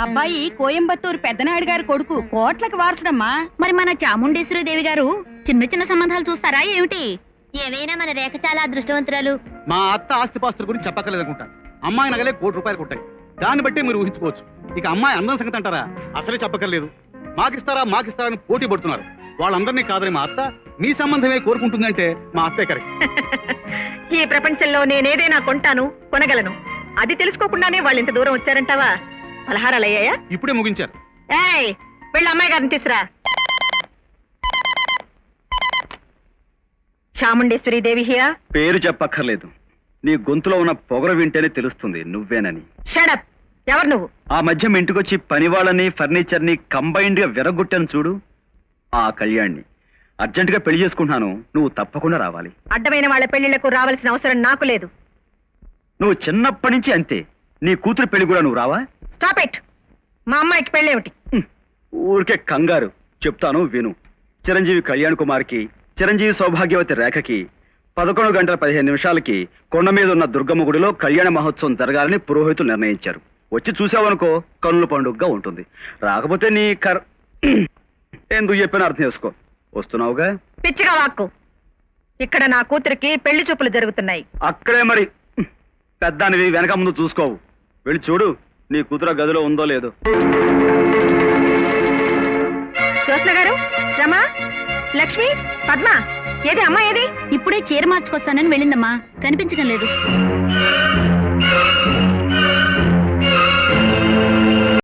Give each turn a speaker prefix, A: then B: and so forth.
A: అబ్బాయి కోయంబత్తూరు పెద్దనాయుడు గారి కొడుకు కోట్లకు వారసుడమ్మా.
B: మరి మన చాముండేశ్వరి దేవి గారు చిన్న చిన్న సంబంధాలు చూస్తారా ఏమిటి?
C: ఏవైనా మన రేఖ చాలా అదృష్టవంతురాలు.
D: మా అత్త ఆస్తిపాస్తుల గురించి చెప్పక్కర్లేదనుకుంటా. అమ్మాయి నగలే ₹1,00,00,000 ఉంటాయి. దాన్ని బట్టి మీరు ఊహించుకోవచ్చు. ఇక అమ్మాయి అందం సంగతి అంటారా? అసలే చెప్పక్కర్లేదు. మాకిస్తారా అని పోటీ పడుతున్నారు. వాళ్ళందరినీ కాదని మా అత్త మీ సంబంధమే కోరుకుంటుందంటే మా అత్తే కరెక్ట్.
A: ఈ ప్రపంచంలో నేనేదైనా కొంటాను, కొనగలను. అది తెలుసుకోకుండానే వాళ్ళు ఇంత దూరం వచ్చారంటావా? పలహారాలు అయ్యాయా?
D: ఇప్పుడే ముగించారు.
A: ఏయ్, వెళ్ళి అమ్మాయి గారిని తీసురా. చాముండేశ్వరి దేవి హియా.
E: పేరు చెప్పక్కర్లేదు. నీ గొంతులో ఉన్న పొగరు వింటేనే తెలుస్తుంది నువ్వేనని.
A: షడప్. ఎవరు నువ్వు?
E: ఆ మధ్య మీ ఇంటికొచ్చి పనివాళ్ళని ఫర్నిచర్ ని కంబైన్డ్ గా విరగొట్టాను చూడు, ఆ కళ్యాణ్ని. అర్జెంట్ గా పెళ్లి చేసుకుంటున్నాను, నువ్వు తప్పకుండా రావాలి.
A: అడ్డమైన వాళ్ళ పెళ్లిళ్లకు రావాల్సిన అవసరం నాకు లేదు.
E: నువ్వు చిన్నప్పటి నుంచి అంతే. నీ కూతురు పెళ్లి కూడా నువ్వు రావా?
A: Stop it. మా అమ్మాయికి పెళ్ళేమిటి?
E: ఊరికే కంగారు. చెప్తాను విను. చిరంజీవి కళ్యాణ్ కుమార్కి, చిరంజీవి సౌభాగ్యవతి రేఖకి 11:15 కొండ మీద ఉన్న దుర్గమ్మ గుడిలో కళ్యాణ మహోత్సవం జరగాలని పురోహితులు నిర్ణయించారు. వచ్చి చూసావనుకో కన్నుల పండుగగా ఉంటుంది. రాకపోతే నీ ఎందుకు చెప్పిన అర్థం చేసుకో. వస్తున్నావుగా?
A: పిచ్చిగా వాక్కు. ఇక్కడ నా కూతురికి పెళ్లి చూపులు జరుగుతున్నాయి.
E: అక్కడే మరి. పెద్దానివి వెనక ముందు చూసుకోవు. వెళ్ళి చూడు నీ కూతురు గదిలో ఉందో లేదో.
A: జ్యోత్స్న గారు, రమా, లక్ష్మి, పద్మ, ఏది అమ్మా ఏది?
B: ఇప్పుడే చీర మార్చుకొస్తానని వెళ్ళిందమ్మా, కనిపించడం లేదు.